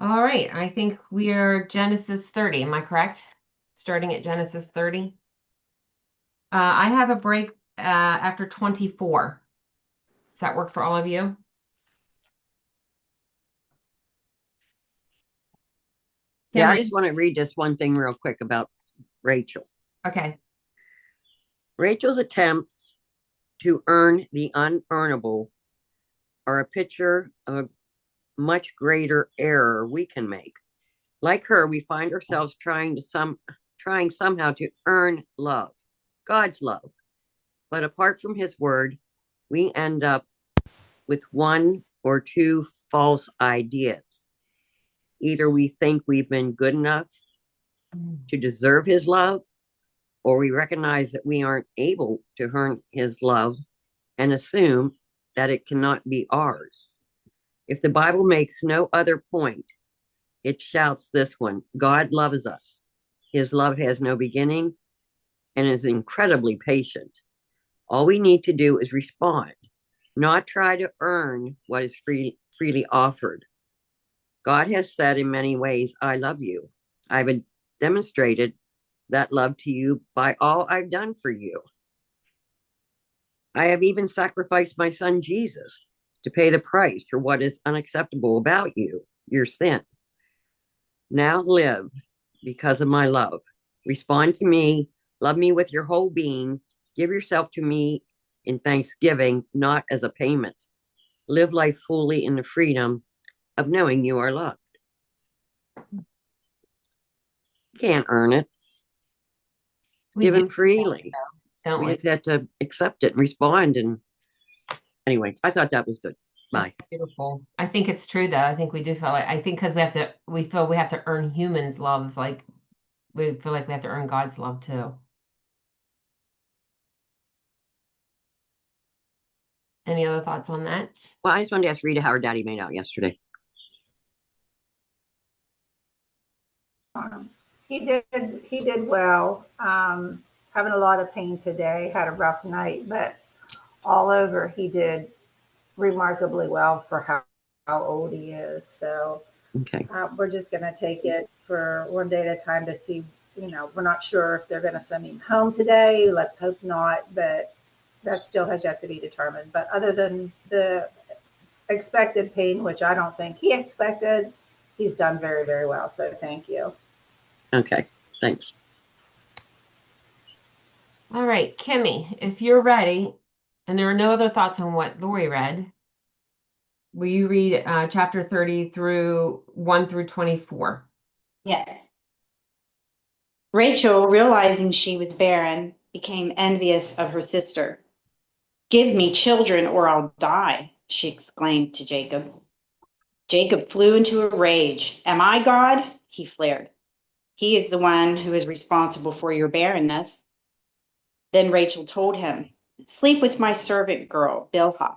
All right, I think we are Genesis 30. Am I correct? Starting at Genesis 30. I have a break after 24. Does that work for all of you? Yeah, Kim, I just want to read this one thing real quick about Rachel. okay. Rachel's attempts to earn the unearnable are a picture of a much greater error we can make. Like her, we find ourselves trying somehow to earn love, God's love. But apart from his word, we end up with one or two false ideas. Either we think we've been good enough to deserve his love, or we recognize that we aren't able to earn his love and assume that it cannot be ours. If the Bible makes no other point, it shouts this one: God loves us. His love has no beginning and is incredibly patient. All we need to do is respond, not try to earn what is freely offered. God has said in many ways, I love you. I've demonstrated that love to you by all I've done for you. I have even sacrificed my son Jesus to pay the price for what is unacceptable about you, your sin. Now live because of my love. Respond to me, love me with your whole being, give yourself to me in thanksgiving, not as a payment. Live life fully in the freedom of knowing you are loved. You can't earn it, it's We do, given freely. don't We we? just have to accept it and respond. And anyway, I thought that was good. That's Bye. beautiful. I think it's true though. I think we do feel like I think because we feel we have to earn humans' love, like we feel like we have to earn God's love too. Any other thoughts on that? Well, I just wanted to ask Rita how her daddy made out yesterday. He did well. Having a lot of pain today, had a rough night, but all over he did remarkably well for how old he is. So Okay. we're just going to take it for one day at a time to see. We're not sure if they're going to send him home today. Let's hope not, but that still has yet to be determined. But other than the expected pain, which I don't think he expected, he's done very, very well. So thank you. Okay. Thanks. All right, Kimmy, if you're ready, and there are no other thoughts on what Lori read, will you read chapter 30 through 1 through 24? Yes. Rachel, realizing she was barren, became envious of her sister. Give me children or I'll die, she exclaimed to Jacob. Jacob flew into a rage. Am I God? He flared. He is the one who is responsible for your barrenness. Then Rachel told him, sleep with my servant girl, Bilhah,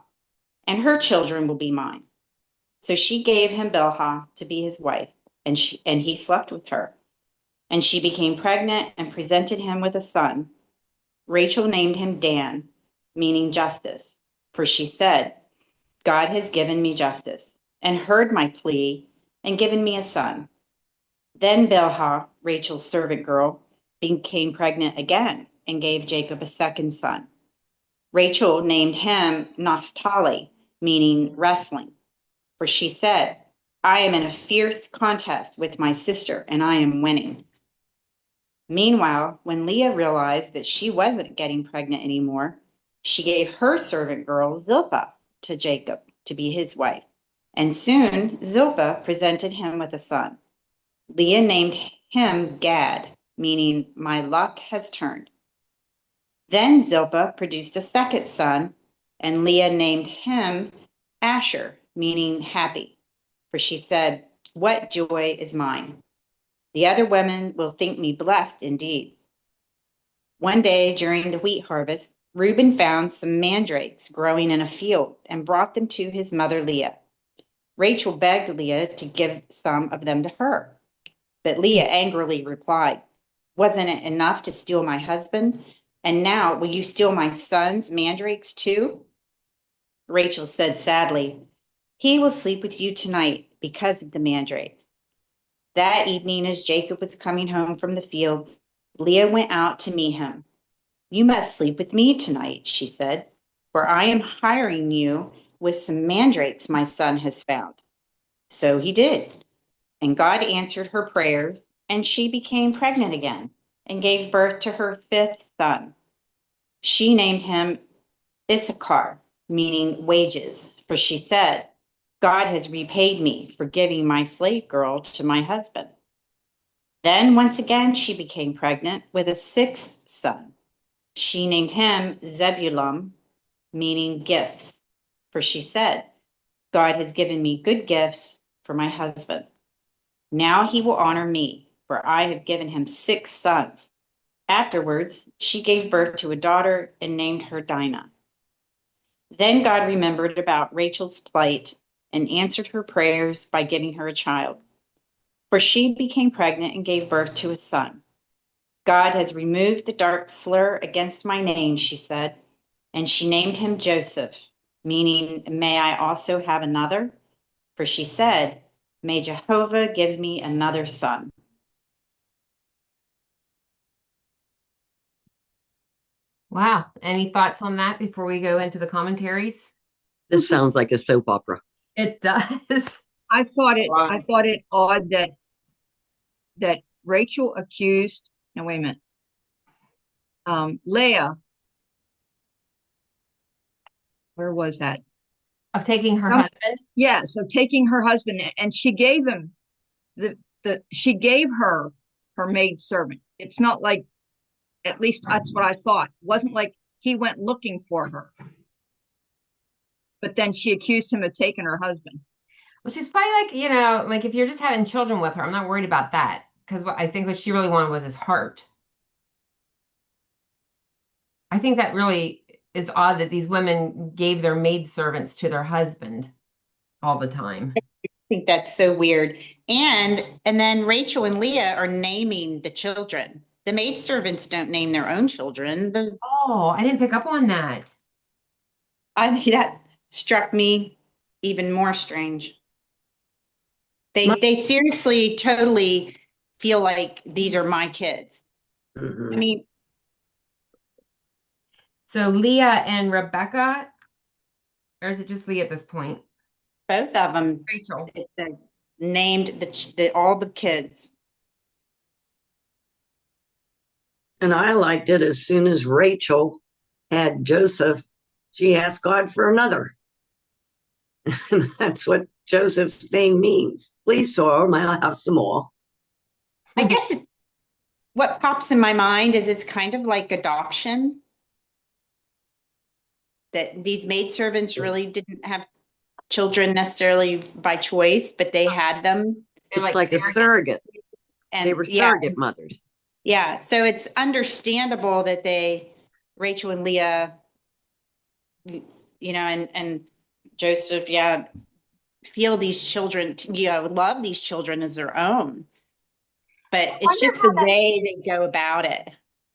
and her children will be mine. So she gave him Bilhah to be his wife, and he slept with her. And she became pregnant and presented him with a son. Rachel named him Dan, meaning justice, for she said, God has given me justice and heard my plea and given me a son. Then Bilhah, Rachel's servant girl, became pregnant again and gave Jacob a second son. Rachel named him Naphtali, meaning wrestling, for she said, I am in a fierce contest with my sister and I am winning. Meanwhile, when Leah realized that she wasn't getting pregnant anymore, she gave her servant girl Zilpah to Jacob to be his wife. And soon Zilpah presented him with a son. Leah named him Gad, meaning my luck has turned. Then Zilpah produced a second son, and Leah named him Asher, meaning happy. For she said, what joy is mine. The other women will think me blessed indeed. One day during the wheat harvest, Reuben found some mandrakes growing in a field and brought them to his mother Leah. Rachel begged Leah to give some of them to her. But Leah angrily replied, wasn't it enough to steal my husband? And now will you steal my son's mandrakes too? Rachel said sadly, he will sleep with you tonight because of the mandrakes. That evening, as Jacob was coming home from the fields, Leah went out to meet him. You must sleep with me tonight, she said, for I am hiring you with some mandrakes my son has found. So he did. And God answered her prayers, and she became pregnant again and gave birth to her fifth son. She named him Issachar, meaning wages, for she said, God has repaid me for giving my slave girl to my husband. Then once again she became pregnant with a sixth son. She named him Zebulun, meaning gifts, for she said, God has given me good gifts for my husband. Now he will honor me, for I have given him six sons. Afterwards, she gave birth to a daughter and named her Dinah. Then God remembered about Rachel's plight and answered her prayers by giving her a child. For she became pregnant and gave birth to a son. God has removed the dark slur against my name, she said, and she named him Joseph, meaning, may I also have another? For she said, may Jehovah give me another son. Wow. Any thoughts on that before we go into the commentaries? This sounds like a soap opera. It does. I thought it Wow. I thought it odd that Rachel accused, no, wait a minute. Leah, where was that? Of taking her Some- husband. Yeah, so taking her husband, and she gave him she gave her maid servant. It's not like, at least that's what I thought. It wasn't like he went looking for her. But then she accused him of taking her husband. Well, she's probably like, like if you're just having children with her, I'm not worried about that. Because I think what she really wanted was his heart. I think that really is odd that these women gave their maidservants to their husband all the time. I think that's so weird. And then Rachel and Leah are naming the children. The maidservants don't name their own children. Oh, I didn't pick up on that. That struck me even more strange. My- They seriously totally feel like these are my kids. Mhm. I mean, So Leah and Rebecca, or is it just Leah at this point? both of them Rachel. they're named all the kids. And I liked it as soon as Rachel had Joseph, she asked God for another. And that's what Joseph's name means. Please, Sorrow, may I have some more? I guess what pops in my mind is it's kind of like adoption. That these maidservants really didn't have children necessarily by choice, but they had them. They're It's like a surrogate. And They were yeah, surrogate mothers. yeah. So it's understandable that Rachel and Leah, and Joseph, yeah, feel these children, love these children as their own. But it's wonder just how the way they go about it.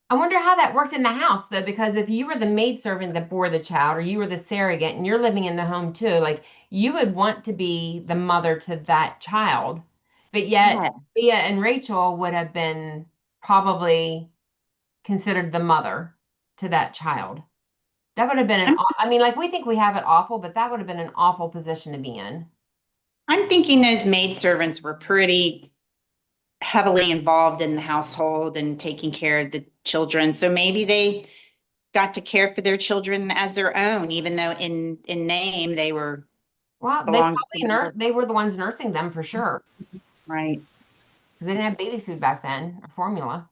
I wonder how that worked in the house though, because if you were the maidservant that bore the child, or you were the surrogate and you're living in the home too, like you would want to be the mother to that child. But yet Yeah. Leah and Rachel would have been probably considered the mother to that child. That would have been I mean, like we think we have it awful, but that would have been an awful position to be in. I'm thinking those maidservants were pretty heavily involved in the household and taking care of the children. So maybe they got to care for their children as their own, even though in name they were Well, belonged to them. they were the ones nursing them for sure. Right. They didn't have baby food back then or formula.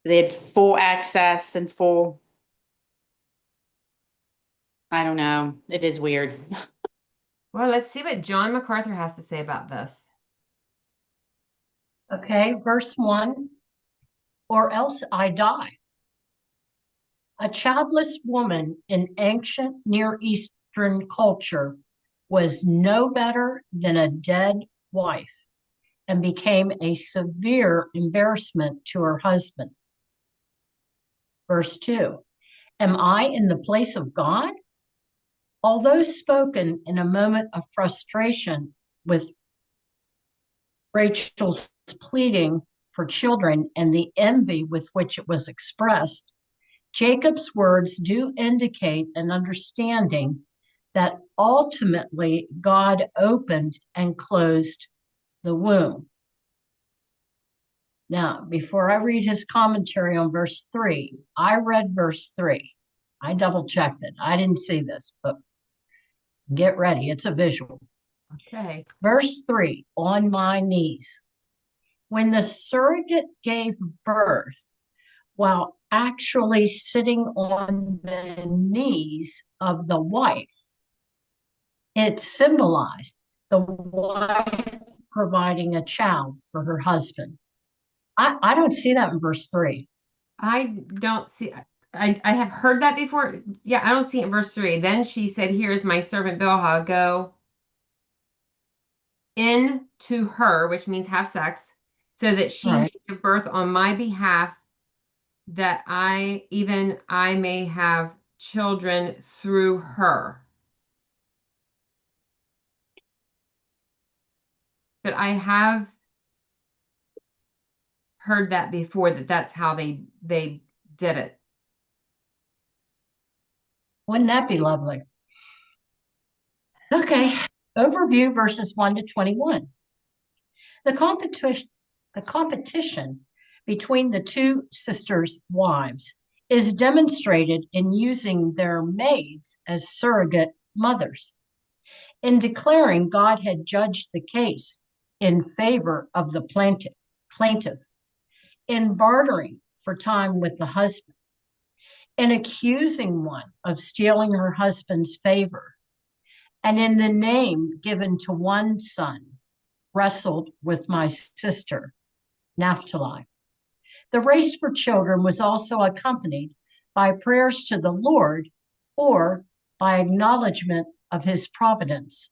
They had full access and full, I don't know. It is weird. Well, let's see what John MacArthur has to say about this. Okay, verse 1, or else I die. A childless woman in ancient Near Eastern culture was no better than a dead wife and became a severe embarrassment to her husband. Verse 2, am I in the place of God? Although spoken in a moment of frustration with Rachel's pleading for children and the envy with which it was expressed, Jacob's words do indicate an understanding that ultimately God opened and closed the womb. Now, before I read his commentary on verse 3, I read verse 3. I double checked it. I didn't see this, but get ready. It's a visual. Okay. Verse 3, on my knees. When the surrogate gave birth, while actually sitting on the knees of the wife, it symbolized the wife providing a child for her husband. I don't see that in verse 3. I don't see, I have heard that before. Yeah, I don't see it in verse 3. Then she said, here's my servant Bilhah, go in to her, which means have sex, so that she may Right. give birth on my behalf, that I may have children through her. But I have heard that before, that that's how they did it. Wouldn't that be lovely? Okay. Overview verses 1 to 21. The competition between the two sisters' wives is demonstrated in using their maids as surrogate mothers. In declaring God had judged the case in favor of the plaintiff, in bartering for time with the husband, in accusing one of stealing her husband's favor, and in the name given to one son, wrestled with my sister, Naphtali. The race for children was also accompanied by prayers to the Lord or by acknowledgement of his providence.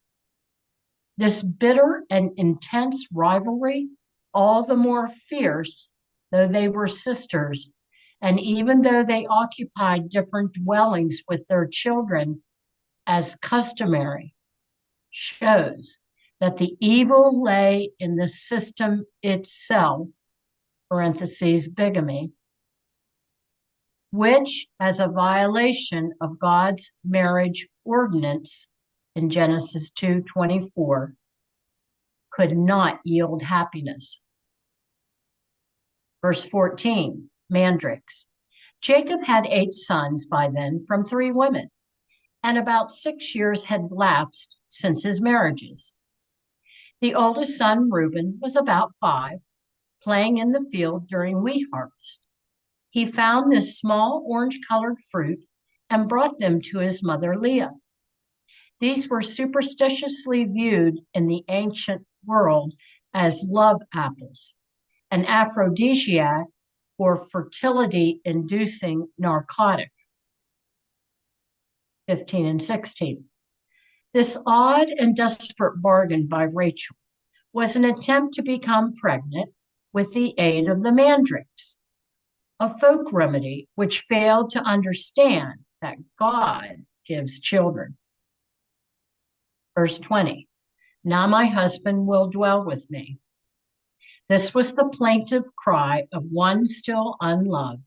This bitter and intense rivalry, all the more fierce though they were sisters, and even though they occupied different dwellings with their children as customary, shows that the evil lay in the system itself, parentheses, bigamy, which, as a violation of God's marriage ordinance in Genesis 2:24, could not yield happiness. Verse 14, mandrakes. Jacob had 8 sons by then from 3 women, and about 6 years had lapsed since his marriages. The oldest son, Reuben, was about 5, playing in the field during wheat harvest. He found this small orange-colored fruit and brought them to his mother Leah. These were superstitiously viewed in the ancient world as love apples, an aphrodisiac or fertility-inducing narcotic. 15 and 16. This odd and desperate bargain by Rachel was an attempt to become pregnant with the aid of the mandrakes, a folk remedy which failed to understand that God gives children. Verse 20, now my husband will dwell with me. This was the plaintive cry of one still unloved,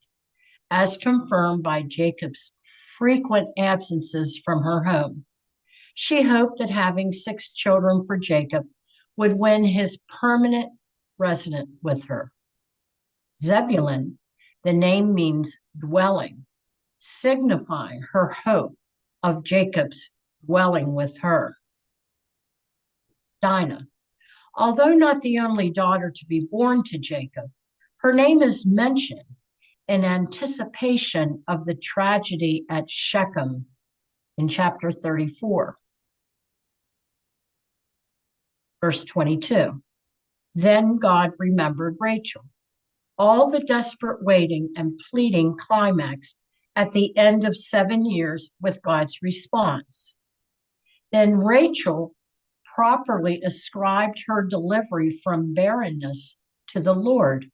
as confirmed by Jacob's frequent absences from her home. She hoped that having 6 children for Jacob would win his permanent resident with her. Zebulun, the name means dwelling, signifying her hope of Jacob's dwelling with her. Dinah, although not the only daughter to be born to Jacob, her name is mentioned in anticipation of the tragedy at Shechem in chapter 34. Verse 22, then God remembered Rachel. All the desperate waiting and pleading climaxed at the end of 7 years with God's response. Then Rachel properly ascribed her delivery from barrenness to the Lord,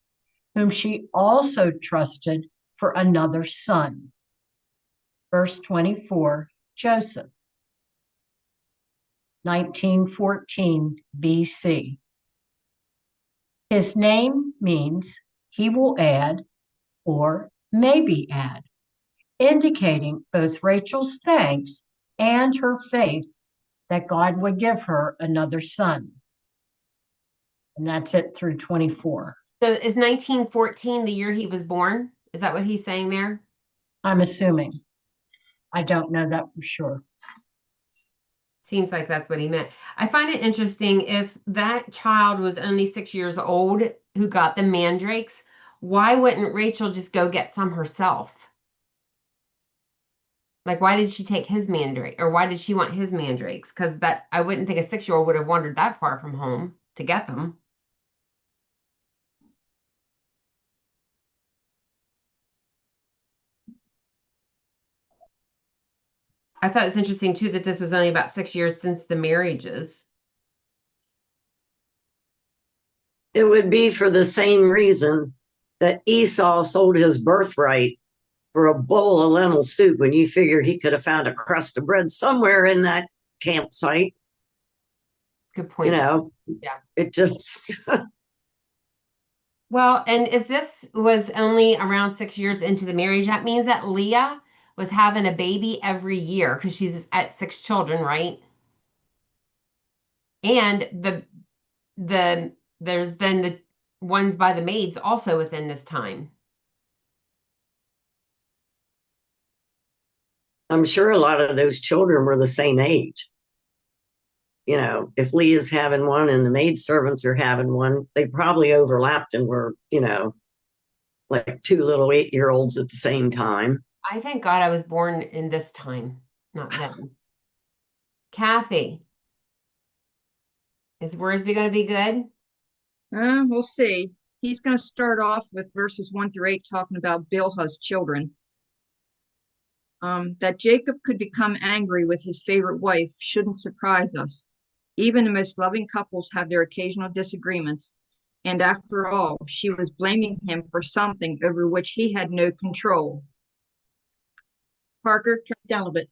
whom she also trusted for another son. Verse 24, Joseph, 1914 BC. His name means he will add or maybe add, indicating both Rachel's thanks and her faith that God would give her another son. And that's it through 24. So is 1914 the year he was born? Is that what he's saying there? I'm assuming. I don't know that for sure. Seems like that's what he meant. I find it interesting if that child was only 6 years old who got the mandrakes, why wouldn't Rachel just go get some herself? Like, why did she take his mandrake, or why did she want his mandrakes? Because that I wouldn't think a 6-year-old would have wandered that far from home to get them. I thought it's interesting too that this was only about 6 years since the marriages. It would be for the same reason that Esau sold his birthright for a bowl of lentil soup when you figure he could have found a crust of bread somewhere in that campsite. Good point. Yeah. It just. Well, and if this was only around 6 years into the marriage, that means that Leah was having a baby every year because she's at 6 children, right? And there's then the ones by the maids also within this time. I'm sure a lot of those children were the same age. If Leah's having one and the maid servants are having one, they probably overlapped and were, like 2 little 8-year-olds at the same time. I thank God I was born in this time, not then. Kathy, is Worsby going to be good? We'll see. He's going to start off with verses 1 through 8, talking about Bilhah's children. That Jacob could become angry with his favorite wife shouldn't surprise us. Even the most loving couples have their occasional disagreements, and after all, she was blaming him for something over which he had no control. Parker, turn it down a little bit.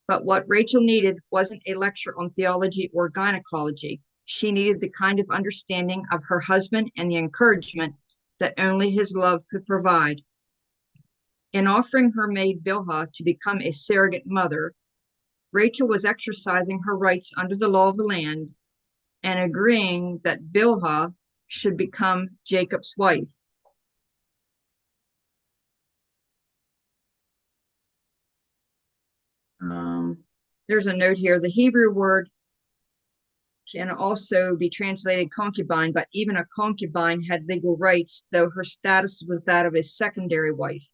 But what Rachel needed wasn't a lecture on theology or gynecology. She needed the kind of understanding of her husband and the encouragement that only his love could provide. In offering her maid Bilhah to become a surrogate mother, Rachel was exercising her rights under the law of the land and agreeing that Bilhah should become Jacob's wife. There's a note here. The Hebrew word can also be translated concubine, but even a concubine had legal rights, though her status was that of a secondary wife.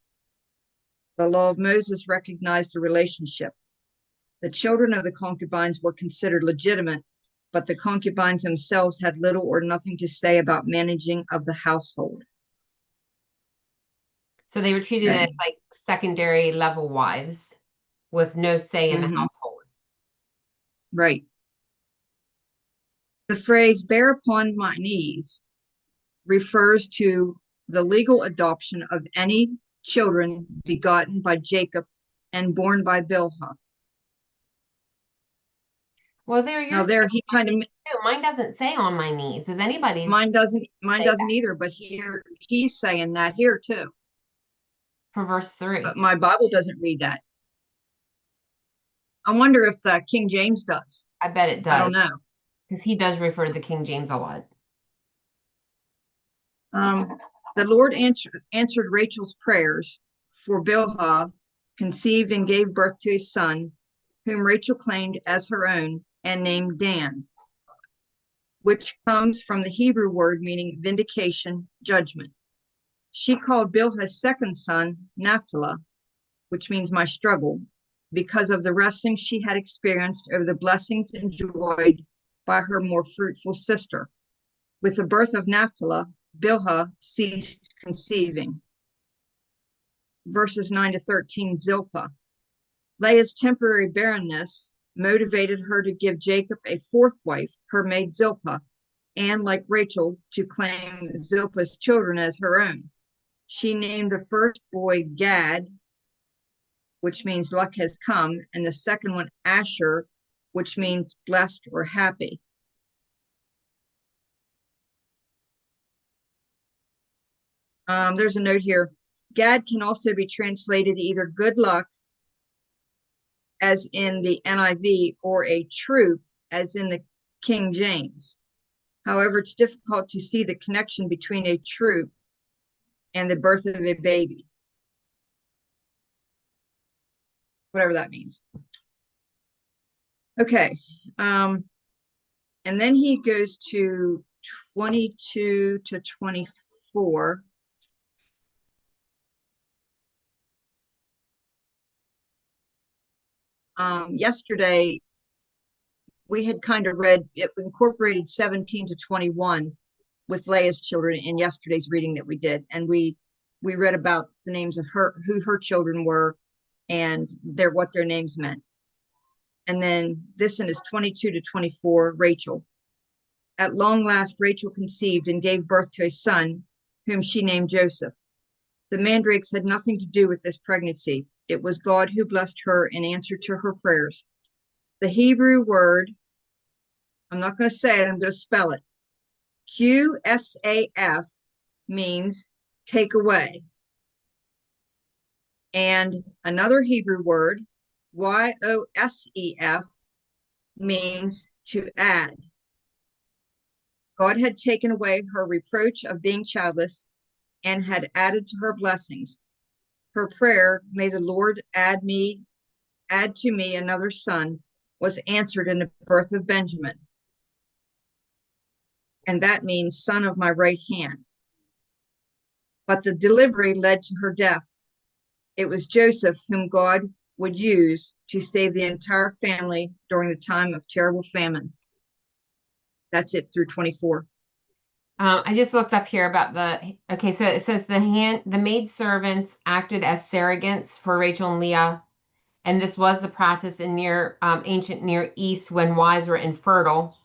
The law of Moses recognized the relationship. The children of the concubines were considered legitimate, but the concubines themselves had little or nothing to say about managing of the household. So they were treated as like secondary level wives with no say in the household. Right. The phrase "bear upon my knees" refers to the legal adoption of any children begotten by Jacob and born by Bilhah. Well, there he kind of. Mine doesn't say on my knees. Does anybody? Mine doesn't either. But here he's saying that here too. For verse 3. But my Bible doesn't read that. I wonder if the King James does. I bet it does. I don't know. Because he does refer to the King James a lot. The Lord answered Rachel's prayers, for Bilhah conceived and gave birth to a son, whom Rachel claimed as her own and named Dan, which comes from the Hebrew word meaning vindication, judgment. She called Bilhah's second son Naphtali, which means my struggle, because of the wrestling she had experienced over the blessings enjoyed by her more fruitful sister. With the birth of Naphtali, Bilhah ceased conceiving. Verses 9-13, Zilpah. Leah's temporary barrenness motivated her to give Jacob a fourth wife, her maid Zilpah, and, like Rachel, to claim Zilpah's children as her own. She named the first boy Gad, which means luck has come, and the second one Asher, which means blessed or happy. There's a note here. Gad can also be translated either good luck, as in the NIV, or a troop, as in the King James. However, it's difficult to see the connection between a troop and the birth of a baby, whatever that means. Okay. And then he goes to 22 to 24. Yesterday, we had kind of read, it incorporated 17 to 21 with Leah's children in yesterday's reading that we did. And we read about the names of who her children were and what their names meant. And then this one is 22 to 24, Rachel. At long last, Rachel conceived and gave birth to a son, whom she named Joseph. The mandrakes had nothing to do with this pregnancy. It was God who blessed her in answer to her prayers. The Hebrew word, I'm not going to say it, I'm going to spell it. QSAF means take away. And another Hebrew word, YOSEF, means to add. God had taken away her reproach of being childless and had added to her blessings. Her prayer, may the Lord add to me another son, was answered in the birth of Benjamin. And that means son of my right hand. But the delivery led to her death. It was Joseph whom God would use to save the entire family during the time of terrible famine. That's it through 24. I just looked up here about okay, so it says the maid servants acted as surrogates for Rachel and Leah, and this was the practice in ancient Near East when wives were infertile.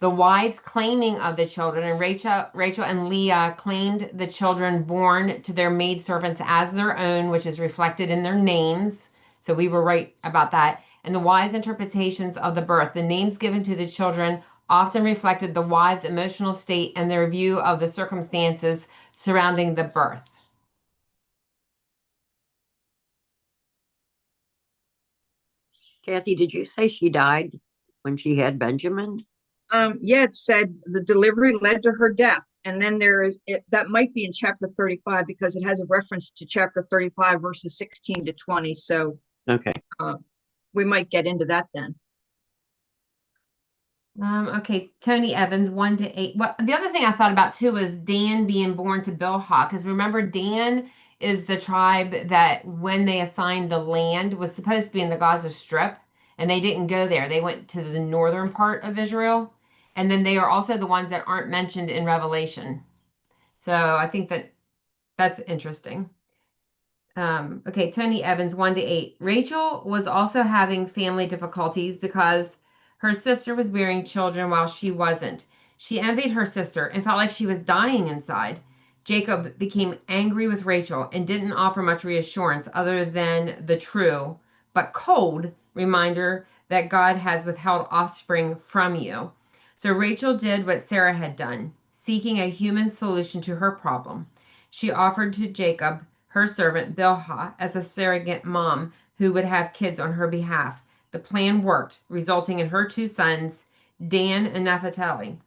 The wives claiming of the children, and Rachel and Leah claimed the children born to their maid servants as their own, which is reflected in their names. So we were right about that. And the wives' interpretations of the birth, the names given to the children often reflected the wives' emotional state and their view of the circumstances surrounding the birth. Kathy, did you say she died when she had Benjamin? Yeah, it said the delivery led to her death. And then that might be in chapter 35 because it has a reference to chapter 35, verses 16 to 20. So okay, we might get into that then. Okay, Tony Evans, 1 to 8. Well, the other thing I thought about too was Dan being born to Bilhah, because remember, Dan is the tribe that when they assigned the land was supposed to be in the Gaza Strip, and they didn't go there. They went to the northern part of Israel, and then they are also the ones that aren't mentioned in Revelation. So I think that's interesting. Okay, Tony Evans, 1 to 8. Rachel was also having family difficulties because her sister was bearing children while she wasn't. She envied her sister and felt like she was dying inside. Jacob became angry with Rachel and didn't offer much reassurance other than the true, but cold reminder that God has withheld offspring from you. So Rachel did what Sarah had done, seeking a human solution to her problem. She offered to Jacob her servant Bilhah as a surrogate mom who would have kids on her behalf. The plan worked, resulting in her two sons, Dan and Naphtali.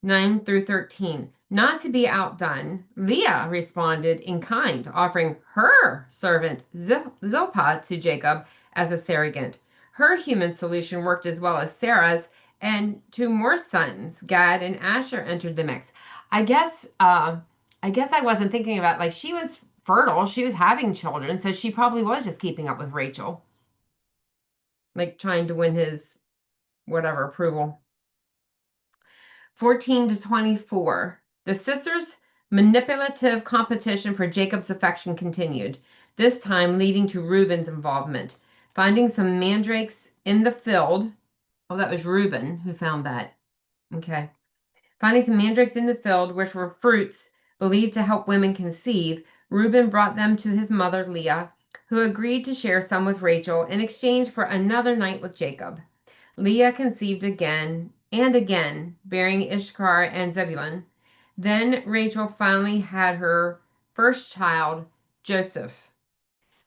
9 through 13. Not to be outdone, Leah responded in kind, offering her servant Zilpah to Jacob as a surrogate. Her human solution worked as well as Sarah's, and two more sons, Gad and Asher, entered the mix. I guess I wasn't thinking about, like, she was fertile, she was having children, so she probably was just keeping up with Rachel, like trying to win his whatever approval. 14 to 24. The sisters' manipulative competition for Jacob's affection continued, this time leading to Reuben's involvement. Finding some mandrakes in the field. Oh, that was Reuben who found that. Okay. Finding some mandrakes in the field, which were fruits believed to help women conceive, Reuben brought them to his mother Leah, who agreed to share some with Rachel in exchange for another night with Jacob. Leah conceived again and again, bearing Issachar and Zebulun. Then Rachel finally had her first child, Joseph.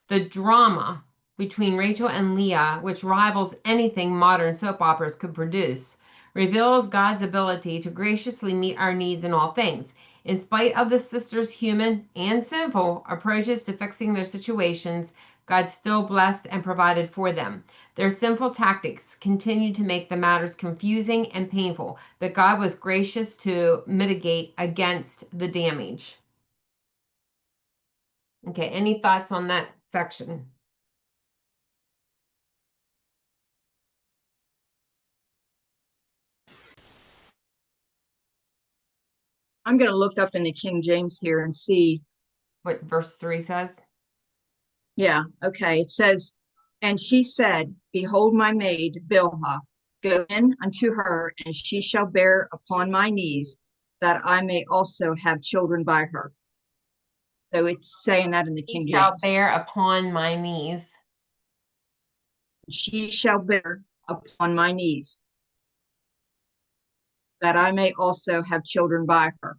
The drama between Rachel and Leah, which rivals anything modern soap operas could produce, reveals God's ability to graciously meet our needs in all things. In spite of the sisters' human and sinful approaches to fixing their situations, God still blessed and provided for them. Their sinful tactics continued to make the matters confusing and painful, but God was gracious to mitigate against the damage. Okay, any thoughts on that section? I'm going to look up in the King James here and see. What verse 3 says? Yeah, okay. It says, and she said, behold my maid, Bilhah, go in unto her, and she shall bear upon my knees, that I may also have children by her. So it's saying that in the King He shall James. bear upon my knees. She shall bear upon my knees, that I may also have children by her.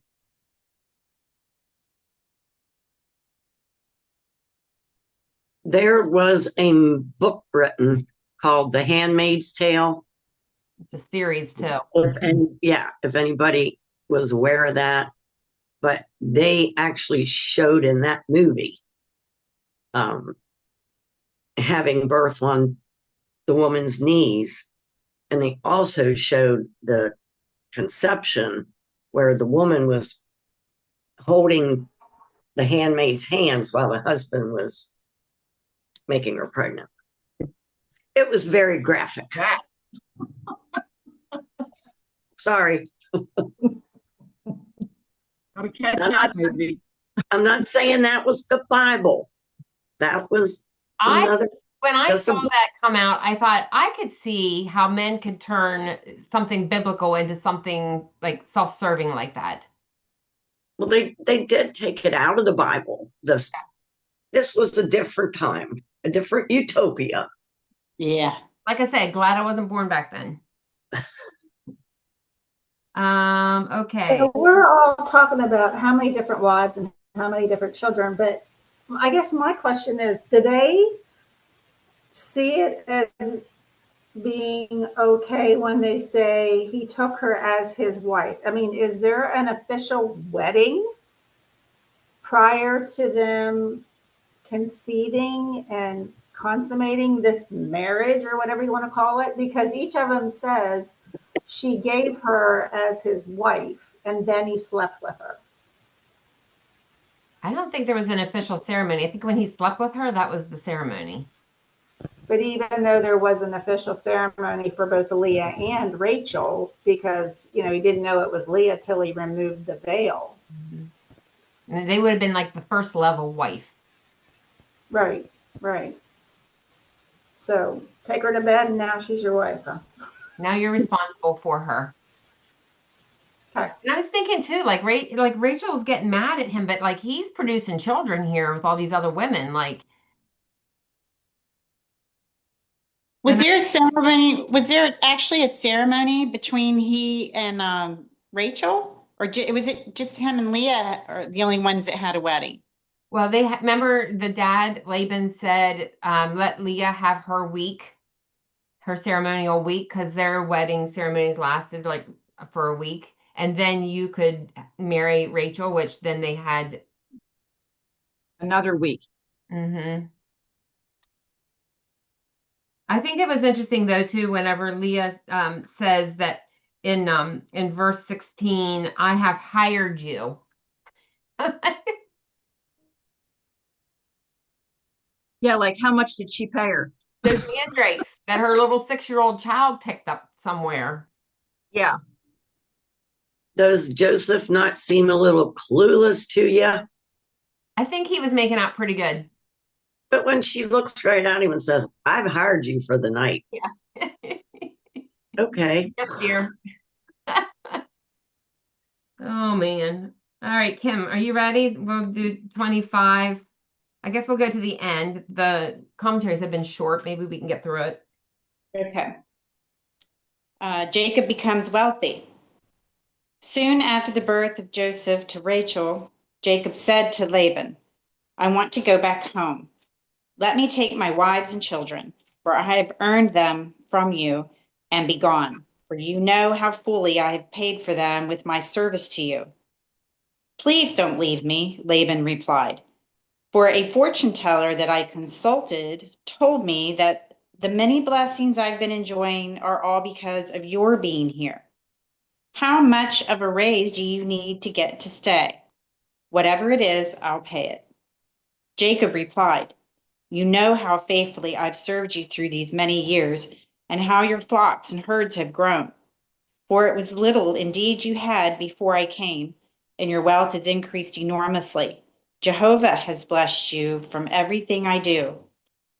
There was a book written called The Handmaid's Tale. It's a series too. If anybody was aware of that, but they actually showed in that movie having birth on the woman's knees, and they also showed the conception where the woman was holding the handmaid's hands while the husband was making her pregnant. It was very graphic. Sorry. I'm not saying that was the Bible. That was another. When I saw that come out, I thought I could see how men could turn something biblical into something like self-serving like that. Well, they did take it out of the Bible. This was a different time, a different utopia. Yeah. Like I said, glad I wasn't born back then. Okay. So we're all talking about how many different wives and how many different children, but I guess my question is, do they see it as being okay when they say he took her as his wife? I mean, is there an official wedding prior to them conceiving and consummating this marriage or whatever you want to call it? Because each of them says she gave her as his wife and then he slept with her. I don't think there was an official ceremony. I think when he slept with her, that was the ceremony. But even though there was an official ceremony for both Leah and Rachel, because, you know, he didn't know it was Leah till he removed the veil. Mm-hmm. And they would have been like the first level wife. Right, right. So take her to bed and now she's your wife, huh? Now you're responsible for her. Okay. And I was thinking too, like Rachel's getting mad at him, but like he's producing children here with all these other women. Like, Was there a ceremony? Was there actually a ceremony between he and Rachel, or was it just him and Leah, or the only ones that had a wedding? well, remember the dad Laban said, let Leah have her week, her ceremonial week, because their wedding ceremonies lasted like for a week, and then you could marry Rachel, which then they had another week. Mm-hmm. I think it was interesting though too, whenever Leah says that in verse 16, I have hired you. Yeah, like how much did she pay her? Those mandrakes that her little 6-year-old child picked up somewhere. Yeah. Does Joseph not seem a little clueless to you? I think he was making out pretty good. But when she looks right at him and says, I've hired you for the night. Yeah. Okay. Yes, dear. Oh, man. All right, Kim, are you ready? We'll do 25. I guess we'll go to the end. The commentaries have been short. Maybe we can get through it. Okay. Jacob becomes wealthy. Soon after the birth of Joseph to Rachel, Jacob said to Laban, I want to go back home. Let me take my wives and children, for I have earned them from you, and be gone, for you know how fully I have paid for them with my service to you. Please don't leave me, Laban replied, for a fortune teller that I consulted told me that the many blessings I've been enjoying are all because of your being here. How much of a raise do you need to get to stay? Whatever it is, I'll pay it. Jacob replied, You know how faithfully I've served you through these many years, and how your flocks and herds have grown. For it was little indeed you had before I came, and your wealth has increased enormously. Jehovah has blessed you from everything I do.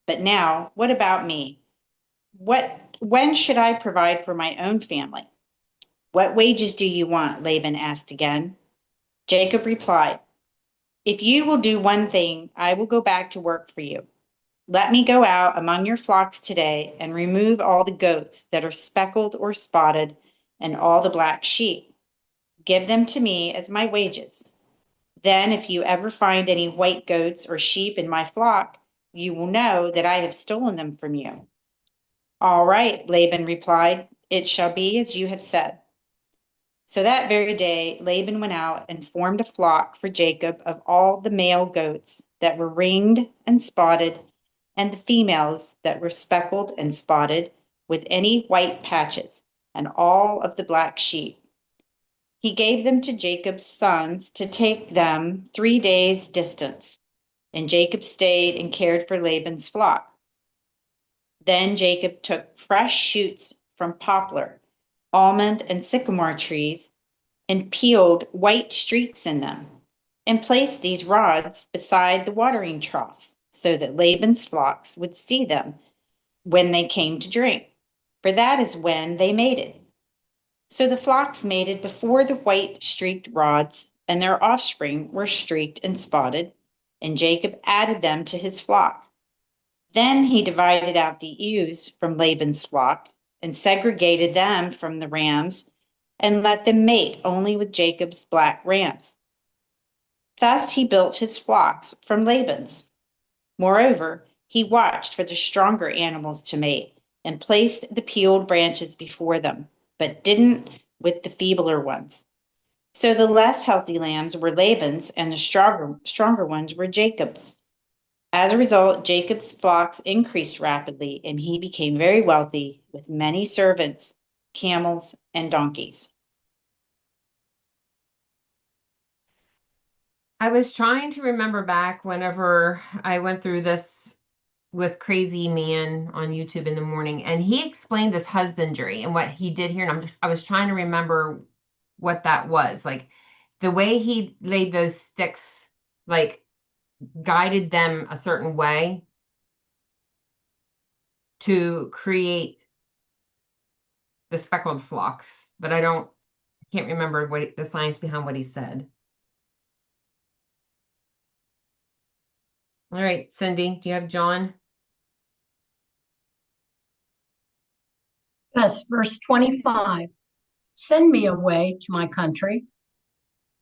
But now, what about me? When should I provide for my own family? What wages do you want? Laban asked again. Jacob replied, If you will do one thing, I will go back to work for you. Let me go out among your flocks today and remove all the goats that are speckled or spotted and all the black sheep. Give them to me as my wages. Then, if you ever find any white goats or sheep in my flock, you will know that I have stolen them from you. All right, Laban replied, It shall be as you have said. So that very day, Laban went out and formed a flock for Jacob of all the male goats that were ringed and spotted, and the females that were speckled and spotted with any white patches, and all of the black sheep. He gave them to Jacob's sons to take them 3 days' distance, and Jacob stayed and cared for Laban's flock. Then Jacob took fresh shoots from poplar, almond, and sycamore trees, and peeled white streaks in them, and placed these rods beside the watering troughs, so that Laban's flocks would see them when they came to drink, for that is when they mated. So the flocks mated before the white streaked rods, and their offspring were streaked and spotted, and Jacob added them to his flock. Then he divided out the ewes from Laban's flock, and segregated them from the rams, and let them mate only with Jacob's black rams. Thus he built his flocks from Laban's. Moreover, he watched for the stronger animals to mate, and placed the peeled branches before them, but didn't with the feebler ones. So the less healthy lambs were Laban's, and the stronger ones were Jacob's. As a result, Jacob's flocks increased rapidly, and he became very wealthy with many servants, camels, and donkeys. I was trying to remember back whenever I went through this with Crazy Man on YouTube in the morning, and he explained this husbandry and what he did here. And I was trying to remember what that was. Like the way he laid those sticks, like guided them a certain way to create the speckled flocks, but I can't remember what the science behind what he said. All right, Cindy, do you have John? Yes, verse 25. Send me away to my country.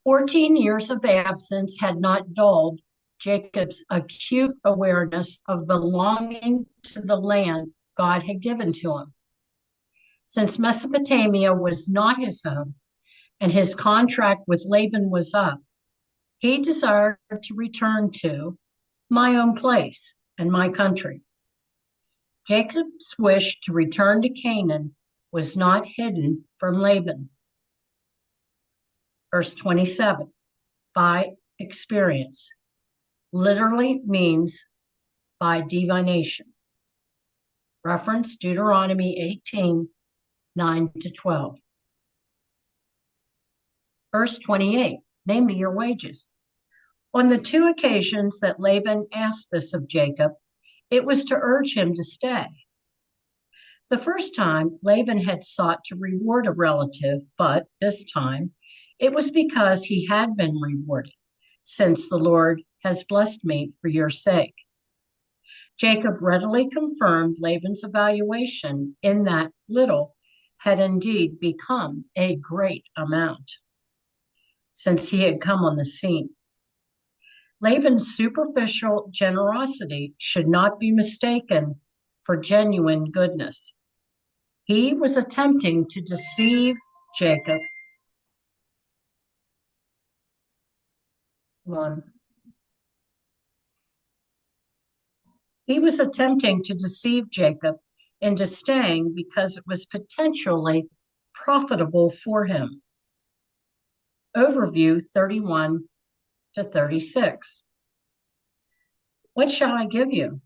14 years of absence had not dulled Jacob's acute awareness of belonging to the land God had given to him. Since Mesopotamia was not his home and his contract with Laban was up, he desired to return to my own place and my country. Jacob's wish to return to Canaan was not hidden from Laban. Verse 27, by experience, literally means by divination. Reference Deuteronomy 18, 9-12. Verse 28, name me your wages. On the 2 occasions that Laban asked this of Jacob, it was to urge him to stay. The first time, Laban had sought to reward a relative, but this time, it was because he had been rewarded, since the Lord has blessed me for your sake. Jacob readily confirmed Laban's evaluation in that little had indeed become a great amount. since he had come on the scene. Laban's superficial generosity should not be mistaken for genuine goodness. He was attempting to deceive Jacob. He was attempting to deceive Jacob into staying because it was potentially profitable for him. Overview 31 to 36. What shall I give you?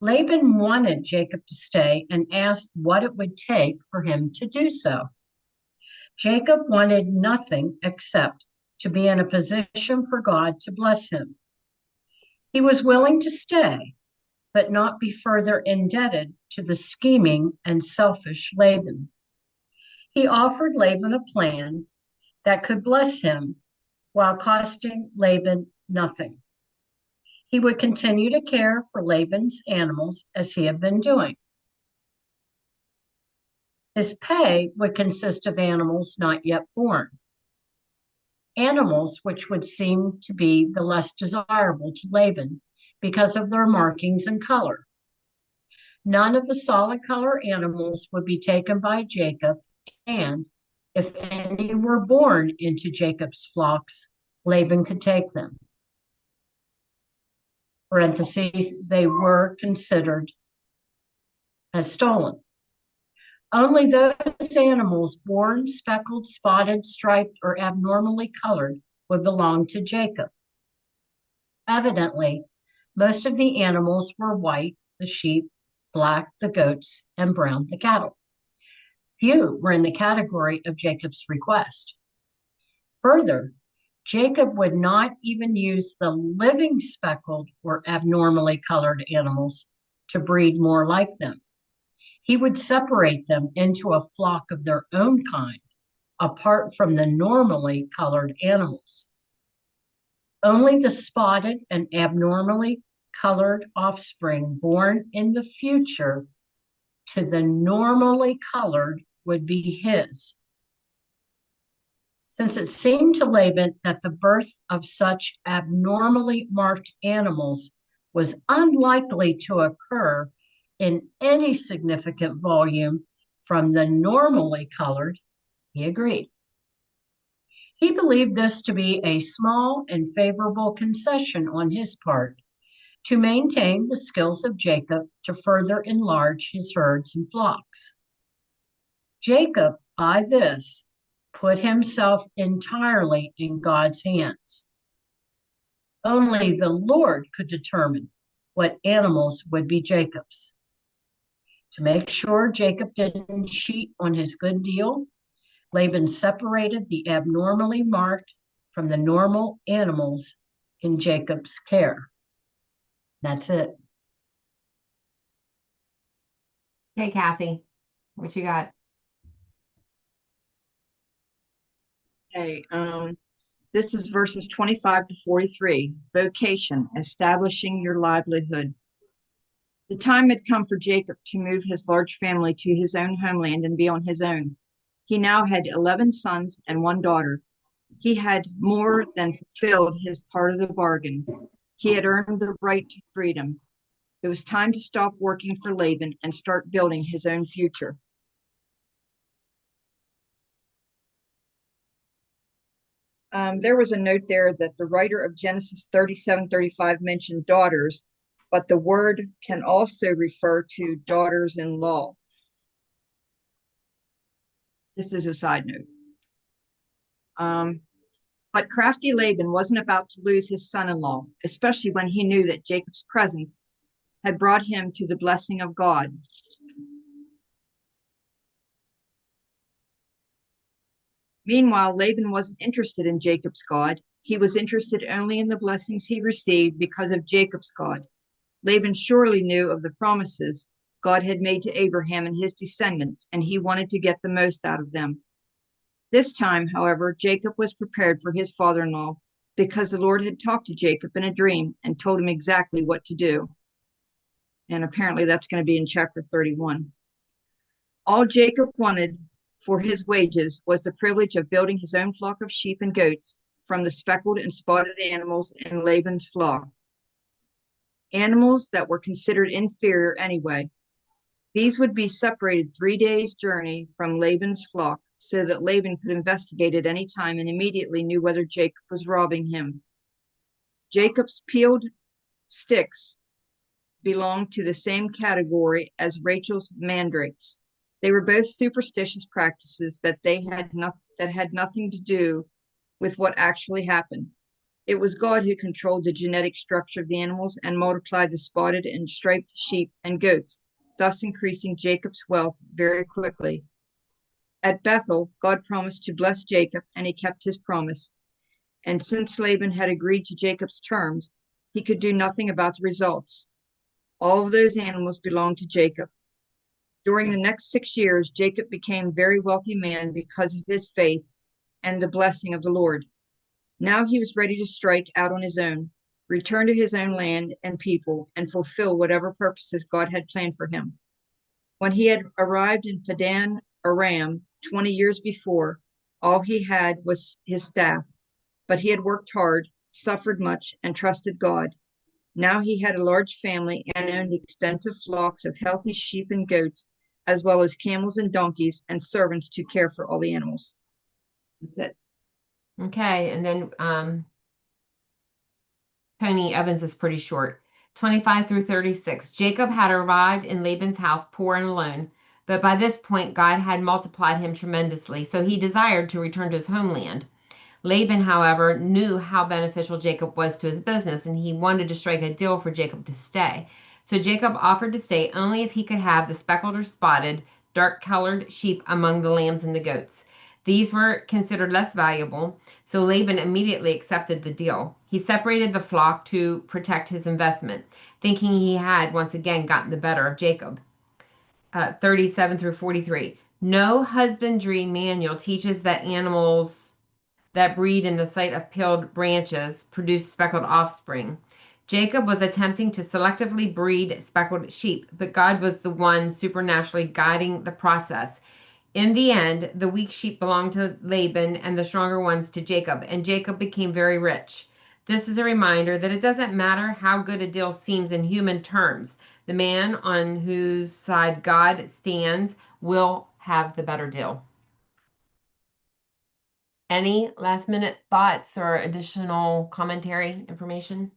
Laban wanted Jacob to stay and asked what it would take for him to do so. Jacob wanted nothing except to be in a position for God to bless him. He was willing to stay, but not be further indebted to the scheming and selfish Laban. He offered Laban a plan that could bless him while costing Laban nothing. He would continue to care for Laban's animals as he had been doing. His pay would consist of animals not yet born, animals which would seem to be the less desirable to Laban because of their markings and color. None of the solid color animals would be taken by Jacob, and if any were born into Jacob's flocks, Laban could take them. Parentheses, they were considered as stolen. Only those animals born speckled, spotted, striped, or abnormally colored would belong to Jacob. Evidently, most of the animals were white, the sheep, black, the goats, and brown, the cattle. Few were in the category of Jacob's request. Further, Jacob would not even use the living speckled or abnormally colored animals to breed more like them. He would separate them into a flock of their own kind, apart from the normally colored animals. Only the spotted and abnormally colored offspring born in the future to the normally colored would be his. Since it seemed to Laban that the birth of such abnormally marked animals was unlikely to occur in any significant volume from the normally colored, he agreed. He believed this to be a small and favorable concession on his part to maintain the skills of Jacob to further enlarge his herds and flocks. Jacob, by this, put himself entirely in God's hands. Only the Lord could determine what animals would be Jacob's. To make sure Jacob didn't cheat on his good deal, Laban separated the abnormally marked from the normal animals in Jacob's care. That's it. Hey, Kathy, what you got? Okay, this is verses 25 to 43. Vocation, establishing your livelihood. The time had come for Jacob to move his large family to his own homeland and be on his own. He now had 11 sons and 1 daughter. He had more than fulfilled his part of the bargain. He had earned the right to freedom. It was time to stop working for Laban and start building his own future. There was a note there that the writer of Genesis 37:35 mentioned daughters, but the word can also refer to daughters-in-law. Just as a side note. But crafty Laban wasn't about to lose his son-in-law, especially when he knew that Jacob's presence had brought him to the blessing of God. Meanwhile, Laban wasn't interested in Jacob's God. He was interested only in the blessings he received because of Jacob's God. Laban surely knew of the promises God had made to Abraham and his descendants, and he wanted to get the most out of them. This time, however, Jacob was prepared for his father-in-law because the Lord had talked to Jacob in a dream and told him exactly what to do. And apparently that's going to be in chapter 31. All Jacob wanted for his wages was the privilege of building his own flock of sheep and goats from the speckled and spotted animals in Laban's flock, animals that were considered inferior anyway. These would be separated 3 days' journey from Laban's flock so that Laban could investigate at any time and immediately knew whether Jacob was robbing him. Jacob's peeled sticks belonged to the same category as Rachel's mandrakes. They were both superstitious practices that had nothing to do with what actually happened. It was God who controlled the genetic structure of the animals and multiplied the spotted and striped sheep and goats, thus increasing Jacob's wealth very quickly. At Bethel, God promised to bless Jacob, and he kept his promise. And since Laban had agreed to Jacob's terms, he could do nothing about the results. All of those animals belonged to Jacob. During the next 6 years, Jacob became a very wealthy man because of his faith and the blessing of the Lord. Now he was ready to strike out on his own, return to his own land and people, and fulfill whatever purposes God had planned for him. When he had arrived in Padan Aram 20 years before, all he had was his staff, but he had worked hard, suffered much, and trusted God. Now he had a large family and owned extensive flocks of healthy sheep and goats, as well as camels and donkeys and servants to care for all the animals. That's it. Okay, and then Tony Evans is pretty short. 25 through 36. Jacob had arrived in Laban's house poor and alone, but by this point God had multiplied him tremendously, so he desired to return to his homeland. Laban, however, knew how beneficial Jacob was to his business, and he wanted to strike a deal for Jacob to stay. So Jacob offered to stay only if he could have the speckled or spotted, dark-colored sheep among the lambs and the goats. These were considered less valuable, so Laban immediately accepted the deal. He separated the flock to protect his investment, thinking he had once again gotten the better of Jacob. 37 through 43. No husbandry manual teaches that animals that breed in the sight of peeled branches produce speckled offspring. Jacob was attempting to selectively breed speckled sheep, but God was the one supernaturally guiding the process. In the end, the weak sheep belonged to Laban and the stronger ones to Jacob, and Jacob became very rich. This is a reminder that it doesn't matter how good a deal seems in human terms. The man on whose side God stands will have the better deal. Any last minute thoughts or additional commentary information?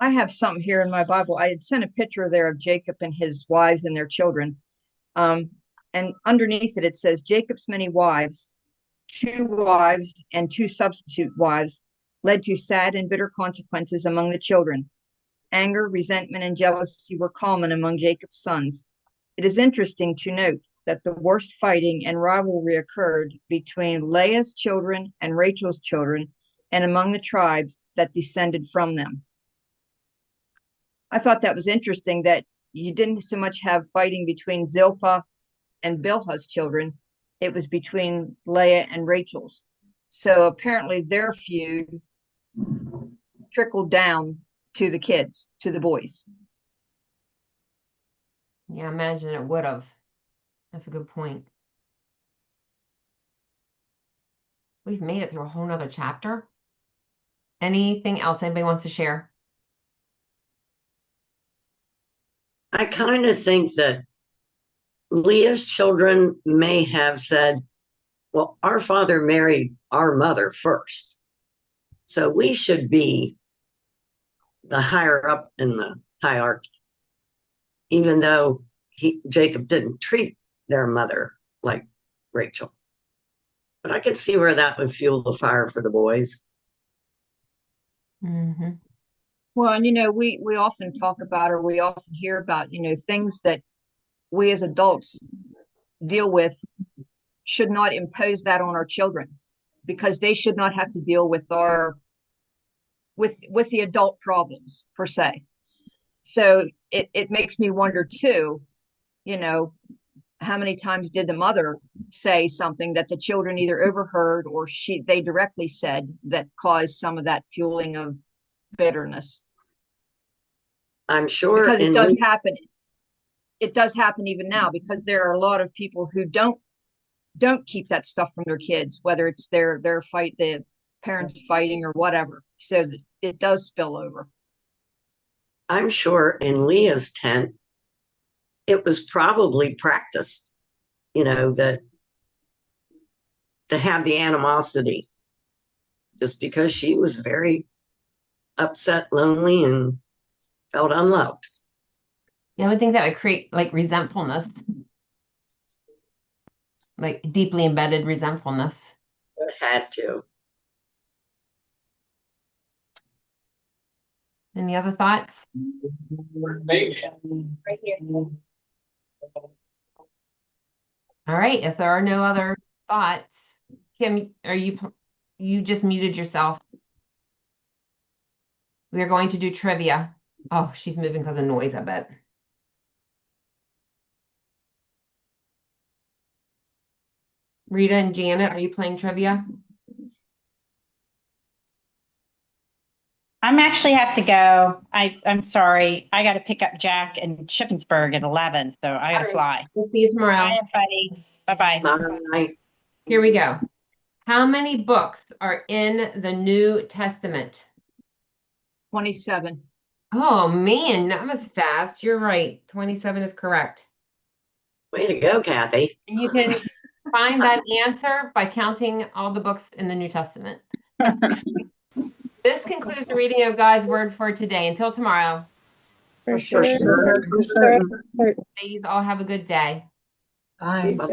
I have something here in my Bible. I had sent a picture there of Jacob and his wives and their children. And underneath it, it says Jacob's many wives, 2 wives and 2 substitute wives, led to sad and bitter consequences among the children. Anger, resentment, and jealousy were common among Jacob's sons. It is interesting to note that the worst fighting and rivalry occurred between Leah's children and Rachel's children and among the tribes that descended from them. I thought that was interesting that you didn't so much have fighting between Zilpah and Bilhah's children. It was between Leah and Rachel's. So apparently their feud trickled down to the kids, to the boys. Yeah, imagine it would have. That's a good point. We've made it through a whole nother chapter. Anything else anybody wants to share? I kind of think that Leah's children may have said, well, our father married our mother first, so we should be the higher up in the hierarchy, even though Jacob didn't treat their mother like Rachel. But I could see where that would fuel the fire for the boys. Mm-hmm. Well, and we often talk about, or we often hear about, things that we as adults deal with should not impose that on our children, because they should not have to deal with with the adult problems per se. So it makes me wonder too, how many times did the mother say something that the children either overheard or they directly said that caused some of that fueling of bitterness? I'm sure Because it does happen. it does happen even now, because there are a lot of people who don't keep that stuff from their kids, whether it's their fight, the parents fighting or whatever. So it does spill over. I'm sure in Leah's tent, it was probably practiced, that to have the animosity, just because she was very upset, lonely, and felt unloved. Yeah, I would think that would create like resentfulness, like deeply embedded resentfulness. It had to. Any other thoughts? Right here. All right, if there are no other thoughts, Kim, you just muted yourself. We are going to do trivia. Oh, she's moving because of noise, I bet. Rita and Janet, are you playing trivia? I'm actually have to go. I'm sorry. I got to pick up Jack in Shippensburg at 11, so I got to All right. fly. We'll see you tomorrow. Bye, everybody. Bye-bye. Bye. Here we go. How many books are in the New Testament? 27. Oh man, that was fast. You're right. 27 is correct. Way to go, Kathy. And you can find that answer by counting all the books in the New Testament. This concludes the reading of God's word for today. Until tomorrow, For sure. please all have a good day. Bye.